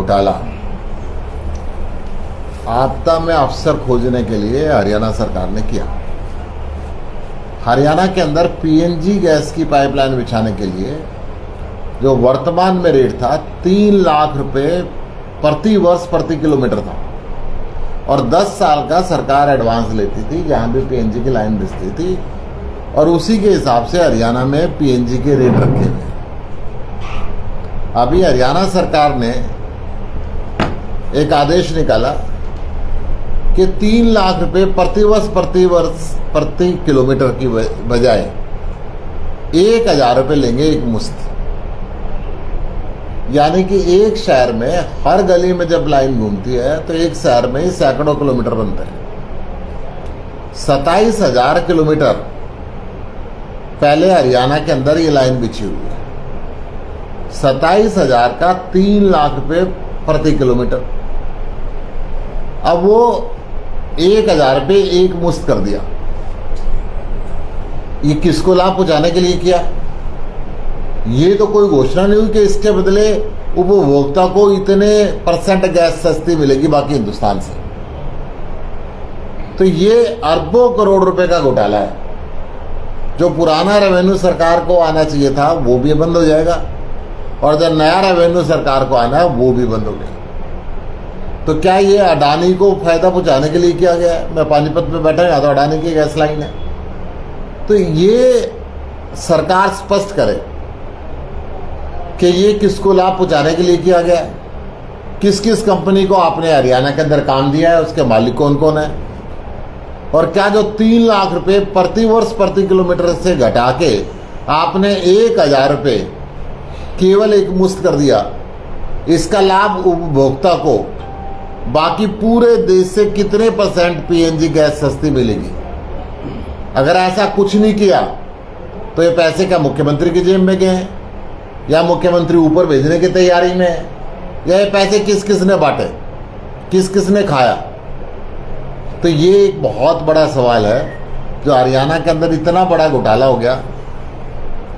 घोटाला। आपदा में अफसर खोजने के लिए हरियाणा सरकार ने किया। हरियाणा के अंदर पीएनजी गैस की पाइपलाइन बिछाने के लिए जो वर्तमान में रेट था 3 लाख रुपए प्रति वर्ष प्रति किलोमीटर था और 10 साल का सरकार एडवांस लेती थी जहां भी पीएनजी की लाइन बिछती थी और उसी के हिसाब से हरियाणा में पीएनजी के रेट रखे हुए। अभी हरियाणा सरकार ने एक आदेश निकाला कि 3 लाख रुपए प्रति वर्ष प्रति किलोमीटर की बजाय 1,000 रुपये लेंगे एक मुश्त। यानी कि एक शहर में हर गली में जब लाइन घूमती है तो एक शहर में ही सैकड़ों किलोमीटर बनते हैं। 27,000 किलोमीटर पहले हरियाणा के अंदर ये लाइन बिछी हुई है। 27,000 का 3 लाख रुपए प्रति किलोमीटर। अब वो 1,000 रुपये एक मुश्त कर दिया। ये किसको लाभ पहुंचाने के लिए किया? ये तो कोई घोषणा नहीं हुई कि इसके बदले उपभोक्ता को इतने % गैस सस्ती मिलेगी बाकी हिंदुस्तान से। तो ये अरबों करोड़ रुपए का घोटाला है। जो पुराना रेवेन्यू सरकार को आना चाहिए था वो भी बंद हो जाएगा और जो नया रेवेन्यू सरकार को आना है वो भी बंद हो गया। तो क्या ये अडानी को फायदा पहुंचाने के लिए किया गया है? मैं पानीपत में बैठा हूं, तो अडानी की गैस लाइन है। तो ये सरकार स्पष्ट करे कि ये किसको लाभ पहुंचाने के लिए किया गया है, किस किस कंपनी को आपने हरियाणा के अंदर काम दिया है, उसके मालिक कौन कौन है, और क्या जो 3 लाख रुपए प्रति वर्ष प्रति किलोमीटर से घटा के आपने 1,000 रुपये केवल एक मुश्त कर दिया, इसका लाभ उपभोक्ता को बाकी पूरे देश से कितने % पीएनजी गैस सस्ती मिलेगी? अगर ऐसा कुछ नहीं किया तो ये पैसे क्या मुख्यमंत्री की जेब में गए हैं या मुख्यमंत्री ऊपर भेजने की तैयारी में है, या ये पैसे किस किस ने बांटे, किस किस ने खाया? तो ये एक बहुत बड़ा सवाल है जो हरियाणा के अंदर इतना बड़ा घोटाला हो गया।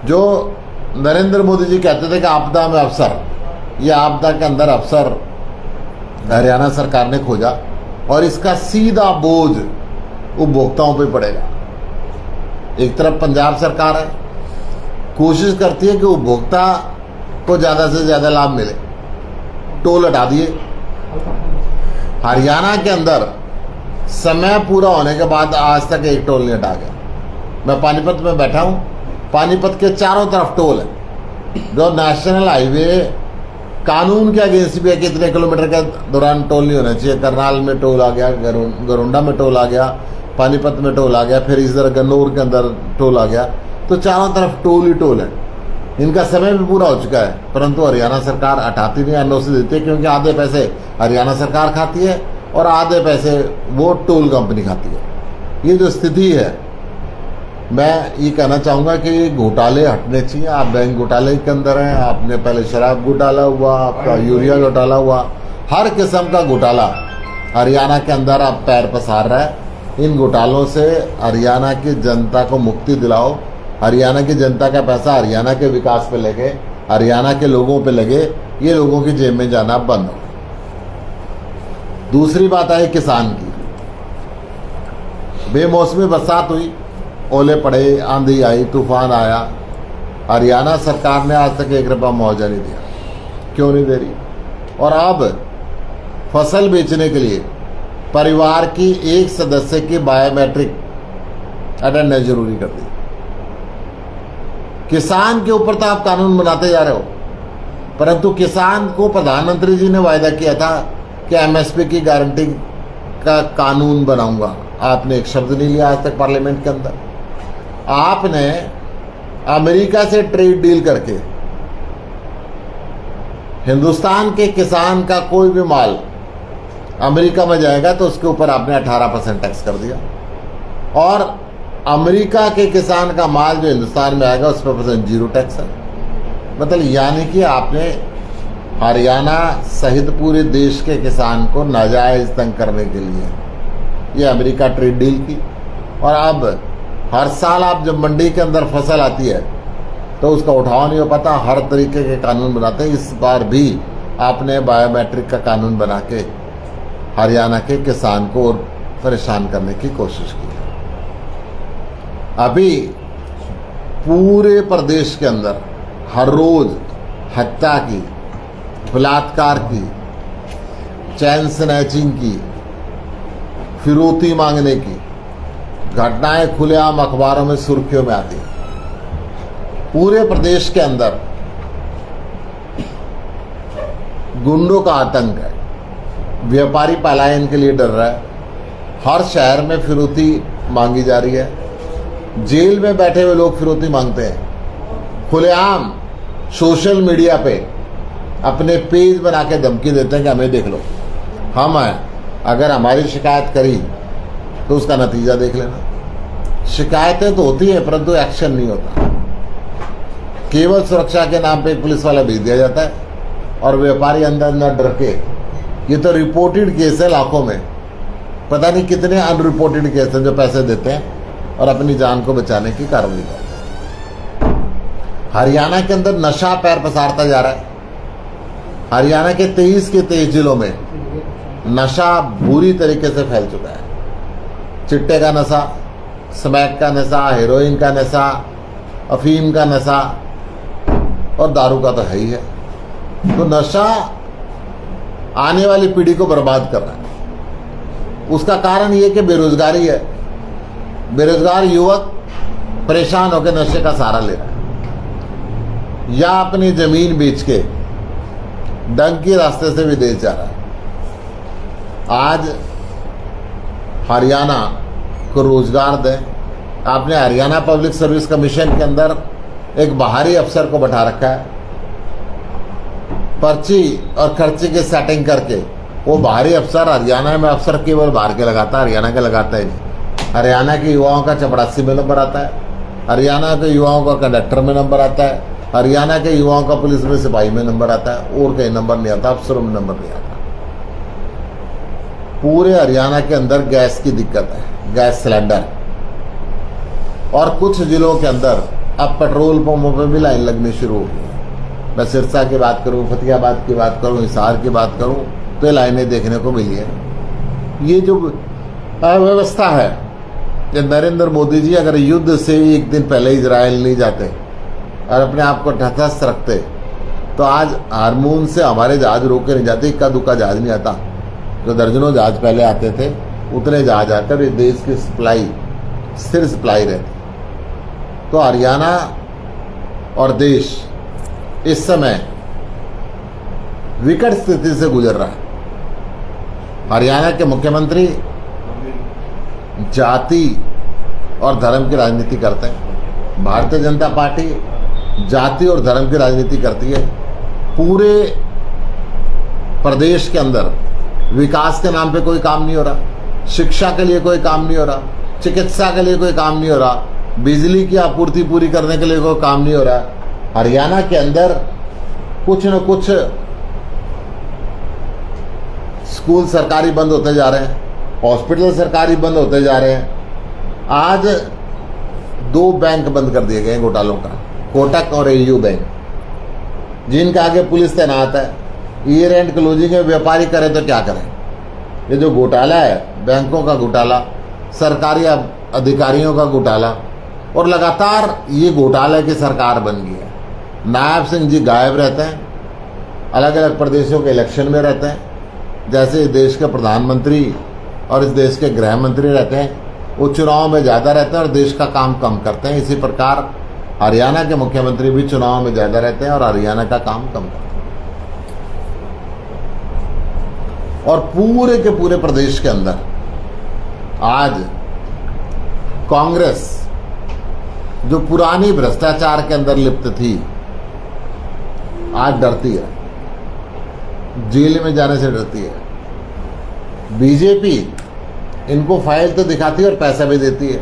जो नरेंद्र मोदी जी कहते थे कि आपदा में अफसर, ये आपदा के अंदर अफसर हरियाणा सरकार ने खोजा और इसका सीधा बोझ उपभोक्ताओं पे पड़ेगा। एक तरफ पंजाब सरकार है, कोशिश करती है कि उपभोक्ता को ज़्यादा से ज़्यादा लाभ मिले, टोल हटा दिए। हरियाणा के अंदर समय पूरा होने के बाद आज तक एक टोल नहीं हटा गया। मैं पानीपत में बैठा हूँ, पानीपत के चारों तरफ टोल है। जो नेशनल हाईवे कानून के अगेंस्ट भी है कि इतने किलोमीटर के दौरान टोल नहीं होना चाहिए। करनाल में टोल आ गया, गरुंडा में टोल आ गया, पानीपत में टोल आ गया, फिर इस तरह गन्नौर के अंदर टोल आ गया। तो चारों तरफ टोल ही टोल है। इनका समय भी पूरा हो चुका है, परंतु हरियाणा सरकार हटाती नहीं, एनओसी देती है, क्योंकि आधे पैसे हरियाणा सरकार खाती है और आधे पैसे वो टोल कंपनी खाती है। ये जो स्थिति है, मैं ये कहना चाहूँगा कि घोटाले हटने चाहिए। आप बैंक घोटाले के अंदर हैं, आपने पहले शराब घोटाला हुआ, आपका यूरिया घोटाला हुआ, हर किस्म का घोटाला हरियाणा के अंदर आप पैर पसार रहा है। इन घोटालों से हरियाणा की जनता को मुक्ति दिलाओ। हरियाणा की जनता का पैसा हरियाणा के विकास पे लगे, हरियाणा के लोगों पे लगे, ये लोगों की जेब में जाना बंद हो। दूसरी बात आई किसान की। बेमौसमी बरसात हुई, ओले पड़े, आंधी आई, तूफान आया, हरियाणा सरकार ने आज तक 1 रुपया मुआवजा नहीं दिया। क्यों नहीं दे रही? और अब फसल बेचने के लिए परिवार की एक सदस्य की बायोमेट्रिक अटेंडेंस जरूरी कर दी। किसान के ऊपर तो आप कानून बनाते जा रहे हो, परंतु किसान को प्रधानमंत्री जी ने वायदा किया था कि एमएसपी की गारंटी का कानून बनाऊंगा। आपने एक शब्द नहीं लिया आज तक पार्लियामेंट के अंदर। आपने अमेरिका से ट्रेड डील करके हिंदुस्तान के किसान का कोई भी माल अमेरिका में जाएगा तो उसके ऊपर आपने 18% टैक्स कर दिया, और अमेरिका के किसान का माल जो हिंदुस्तान में आएगा उस पर 0% टैक्स है। मतलब यानी कि आपने हरियाणा सहित पूरे देश के किसान को नाजायज तंग करने के लिए ये अमेरिका ट्रेड डील की। और अब हर साल आप जब मंडी के अंदर फसल आती है तो उसका उठाव नहीं हो पाता, हर तरीके के कानून बनाते हैं। इस बार भी आपने बायोमेट्रिक का कानून बना के हरियाणा के किसान को और परेशान करने की कोशिश की है। अभी पूरे प्रदेश के अंदर हर रोज हत्या की, बलात्कार की, चैन स्नैचिंग की, फिरौती मांगने की घटनाएं खुलेआम अखबारों में सुर्खियों में आती हैं। पूरे प्रदेश के अंदर गुंडों का आतंक है। व्यापारी पलायन के लिए डर रहा है। हर शहर में फिरौती मांगी जा रही है। जेल में बैठे हुए लोग फिरौती मांगते हैं। खुलेआम सोशल मीडिया पे अपने पेज बना के धमकी देते हैं कि हमें देख लो, हम हैं, अगर हमारी शिकायत करी तो उसका नतीजा देख लेना। शिकायतें तो होती है परंतु एक्शन नहीं होता। केवल सुरक्षा के नाम पे पुलिस वाला भेज दिया जाता है और व्यापारी अंदर अंदर डर के, ये तो रिपोर्टेड केस है लाखों में, पता नहीं कितने अनरिपोर्टेड केस हैं जो पैसे देते हैं और अपनी जान को बचाने की कार्रवाई करते हैं। हरियाणा के अंदर नशा पैर पसारता जा रहा है। हरियाणा के 23 के 23 जिलों में नशा बुरी तरीके से फैल चुका है। चिट्टे का नशा, स्मैक का नशा, हेरोइन का नशा, अफीम का नशा और दारू का तो है ही है। तो नशा आने वाली पीढ़ी को बर्बाद कर रहा है। उसका कारण ये कि बेरोजगारी है। बेरोजगार युवक परेशान होकर नशे का सहारा ले रहा है या अपनी जमीन बेच के डंक के रास्ते से विदेश जा रहा है। आज हरियाणा को रोजगार दें। आपने हरियाणा पब्लिक सर्विस कमीशन के अंदर एक बाहरी अफसर को बैठा रखा है। पर्ची और खर्ची की सेटिंग करके वो बाहरी अफसर, हरियाणा में अफसर केवल बाहर के लगाता है, हरियाणा के लगाता ही नहीं। हरियाणा के युवाओं का 84 में नंबर आता है, हरियाणा के युवाओं का कंडक्टर में नंबर आता है, हरियाणा के युवाओं का पुलिस में सिपाही में नंबर आता है, और कहीं नंबर नहीं आता, अफसरों में नंबर नहीं आता। पूरे हरियाणा के अंदर गैस की दिक्कत है, गैस सिलेंडर, और कुछ जिलों के अंदर अब पेट्रोल पंपों पर भी लाइन लगनी शुरू हो गई है। मैं सिरसा की बात करूं, फतेहाबाद की बात करूं, हिसार की बात करूं तो ये लाइनें देखने को मिली है। ये जो अव्यवस्था है, ये नरेंद्र मोदी जी अगर युद्ध से एक दिन पहले इजराइल नहीं जाते और अपने आप को तटस्थ रखते तो आज हारमून से हमारे जहाज रोक के नहीं जाते। इक्का दुक्का जहाज नहीं आता, जो दर्जनों जहाज पहले आते थे उतने जहाज आते और ये देश की सप्लाई स्थिर सप्लाई रहती। तो हरियाणा और देश इस समय विकट स्थिति से गुजर रहा है। हरियाणा के मुख्यमंत्री जाति और धर्म की राजनीति करते हैं। भारतीय जनता पार्टी जाति और धर्म की राजनीति करती है। पूरे प्रदेश के अंदर विकास के नाम पे कोई काम नहीं हो रहा, शिक्षा के लिए कोई काम नहीं हो रहा, चिकित्सा के लिए कोई काम नहीं हो रहा, बिजली की आपूर्ति पूरी करने के लिए कोई काम नहीं हो रहा। हरियाणा के अंदर कुछ न कुछ स्कूल सरकारी बंद होते जा रहे हैं, हॉस्पिटल सरकारी बंद होते जा रहे हैं। आज 2 बैंक बंद कर दिए गए घोटालों का, कोटक और एयू बैंक, जिनके आगे पुलिस तैनात है। ईयर एंड क्लोजिंग में व्यापारी करें तो क्या करें। ये जो घोटाला है, बैंकों का घोटाला, सरकारी अधिकारियों का घोटाला, और लगातार ये घोटाले की सरकार बन गई है। नायब सिंह जी गायब रहते हैं, अलग अलग प्रदेशों के इलेक्शन में रहते हैं। जैसे इस देश के प्रधानमंत्री और इस देश के गृह मंत्री रहते हैं, वो चुनाव में ज़्यादा रहते हैं और देश का काम कम करते हैं। इसी प्रकार हरियाणा के मुख्यमंत्री भी चुनाव में ज़्यादा रहते हैं और हरियाणा का काम कम करते हैं। और पूरे के पूरे प्रदेश के अंदर आज कांग्रेस, जो पुरानी भ्रष्टाचार के अंदर लिप्त थी, आज डरती है, जेल में जाने से डरती है। बीजेपी इनको फाइल तो दिखाती है और पैसा भी देती है।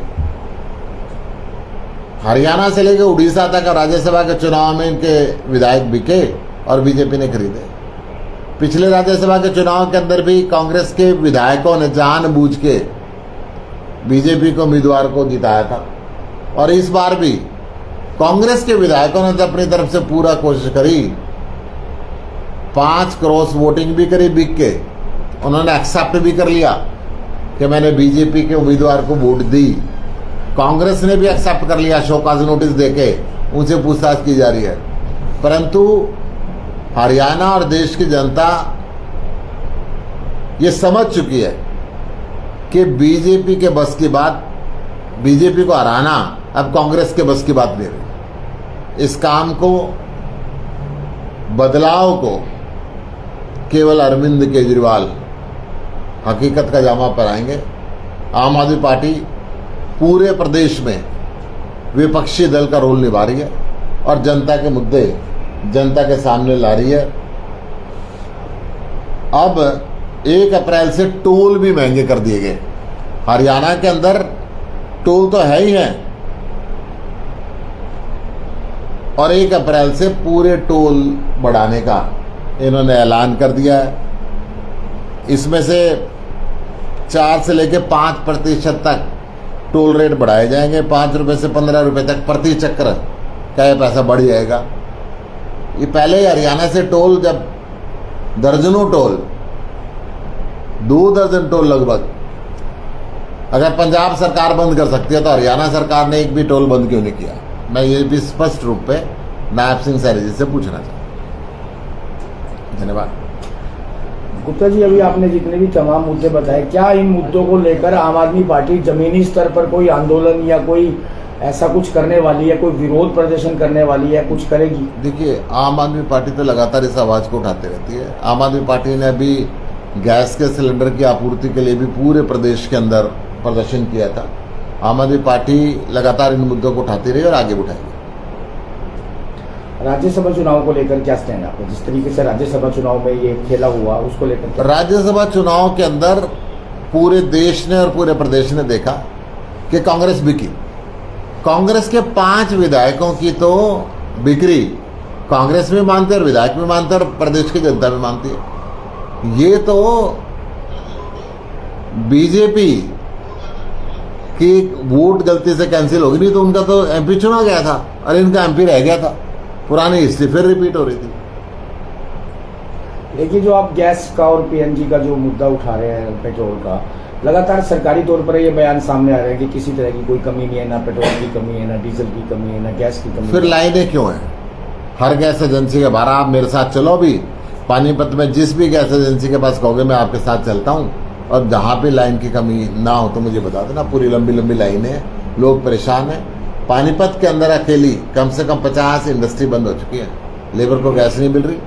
हरियाणा से लेकर उड़ीसा तक राज्यसभा के चुनाव में इनके विधायक बिके और बीजेपी ने खरीदे। पिछले राज्यसभा के चुनाव के अंदर भी कांग्रेस के विधायकों ने जानबूझ के बीजेपी को उम्मीदवार को जिताया था, और इस बार भी कांग्रेस के विधायकों ने तो अपनी तरफ से पूरा कोशिश करी 5 क्रॉस वोटिंग भी करी बिक के, उन्होंने एक्सेप्ट भी कर लिया कि मैंने बीजेपी के उम्मीदवार को वोट दी। कांग्रेस ने भी एक्सेप्ट कर लिया, शोकाज नोटिस देके उनसे पूछताछ की जा रही है। परंतु हरियाणा और देश की जनता ये समझ चुकी है कि बीजेपी के बस की बात, बीजेपी को हराना अब कांग्रेस के बस की बात नहीं रही। इस काम को, बदलाव को केवल अरविंद केजरीवाल हकीकत का जामा पहनाएंगे। आम आदमी पार्टी पूरे प्रदेश में विपक्षी दल का रोल निभा रही है और जनता के मुद्दे जनता के सामने ला रही है। अब 1 अप्रैल से टोल भी महंगे कर दिए गए। हरियाणा के अंदर टोल तो है ही है और 1 अप्रैल से पूरे टोल बढ़ाने का इन्होंने ऐलान कर दिया है। इसमें से 4 से लेकर 5% तक टोल रेट बढ़ाए जाएंगे। 5 रुपए से 15 रुपए तक प्रति चक्र का ये पैसा बढ़ जाएगा। ये पहले ही हरियाणा से टोल, जब दर्जनों टोल, 2 दर्जन टोल लगभग, अगर पंजाब सरकार बंद कर सकती है तो हरियाणा सरकार ने एक भी टोल बंद क्यों नहीं किया? मैं ये भी स्पष्ट रूप पे नायब सिंह सैनी जी से पूछना चाहता हूँ। धन्यवाद। गुप्ता जी, अभी आपने जितने भी तमाम मुद्दे बताए, क्या इन मुद्दों को लेकर आम आदमी पार्टी जमीनी स्तर पर कोई आंदोलन या कोई ऐसा कुछ करने वाली है, कोई विरोध प्रदर्शन करने वाली है, कुछ करेगी? देखिए, आम आदमी पार्टी तो लगातार इस आवाज़ को उठाती रहती है। आम आदमी पार्टी ने अभी गैस के सिलेंडर की आपूर्ति के लिए भी पूरे प्रदेश के अंदर प्रदर्शन किया था। आम आदमी पार्टी लगातार इन मुद्दों को उठाती रही और आगे उठाएगी। राज्यसभा चुनाव को लेकर क्या स्टैंड आपका? जिस तरीके से राज्यसभा चुनाव में ये खेला हुआ, उसको लेकर? राज्यसभा चुनाव के अंदर पूरे देश ने और पूरे प्रदेश ने देखा कि कांग्रेस बिकी। कांग्रेस के 5 विधायकों की तो बिक्री कांग्रेस में मानते और विधायक भी मानते और प्रदेश की जनता भी मानती है। ये तो बीजेपी की वोट गलती से कैंसिल होगी, नहीं तो उनका तो एमपी चुना गया था और इनका एमपी रह गया था। पुरानी हिस्ट्री फिर रिपीट हो रही थी। देखिए, जो आप गैस का और पीएनजी का जो मुद्दा उठा रहे हैं, पेट्रोल का, लगातार सरकारी तौर पर ये बयान सामने आ रहे हैं कि किसी तरह की कोई कमी नहीं है, ना पेट्रोल की कमी है, ना डीजल की कमी है, ना गैस की कमी। फिर लाइनें क्यों हैं? हर गैस एजेंसी के बाहर आप मेरे साथ चलो। अभी पानीपत में जिस भी गैस एजेंसी के पास कहोगे मैं आपके साथ चलता हूँ, और जहाँ पे लाइन की कमी ना हो तो मुझे बता देना। पूरी लंबी लंबी लाइनें हैं, लोग परेशान हैं। पानीपत के अंदर अकेली कम से कम 50 इंडस्ट्री बंद हो चुकी है। लेबर को गैस नहीं मिल रही,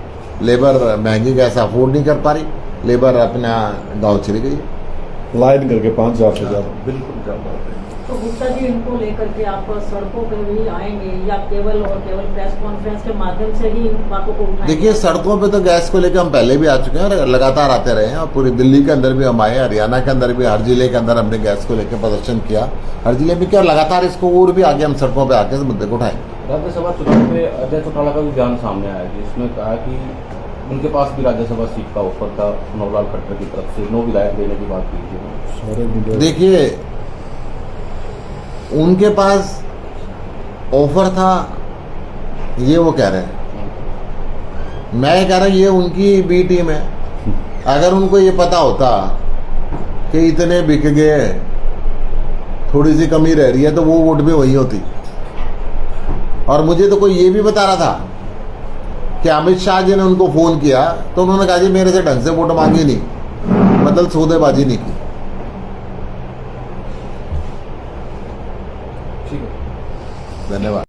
लेबर महंगी गैस अफोर्ड नहीं कर पा रही, लेबर अपना गांव चली गई, लाइन करके 5,000 से ज़्यादा। बिल्कुल ज़्यादा। तो गुप्ता जी, इनको लेकर के आप सड़कों पर भी आएंगे या केवल प्रेस कॉन्फ्रेंस के माध्यम से ही इन बातों को उठाएंगे? देखिए, सड़कों पे तो गैस को लेकर हम पहले भी आ चुके हैं और लगातार आते रहे हैं, और पूरी दिल्ली के अंदर भी हम आए, हरियाणा के अंदर भी, हर जिले के अंदर हमने गैस को लेकर प्रदर्शन किया, हर जिले में किया। लगातार इसको और भी आगे हम सड़कों पर आके इस मुद्दे को उठाएंगे। राज्यसभा चुनाव में अजय चौटाला का भी बयान सामने आया, जिसमें कहा कि उनके पास भी राज्यसभा सीट का ऑफर था, नवलाल खट्टर की तरफ से 9 विधायक देने की बात की थी। देखिए, उनके पास ऑफर था ये वो कह रहे हैं, मैं कह रहा हूं ये उनकी बी टीम है। अगर उनको ये पता होता कि इतने बिक गए, थोड़ी सी कमी रह रही है, तो वो वोट भी वही होती। और मुझे तो कोई ये भी बता रहा था कि अमित शाह जी ने उनको फोन किया तो उन्होंने कहा जी मेरे से ढंग से वोट मांगी नहीं, मतलब सौदेबाजी नहीं की। धन्यवाद।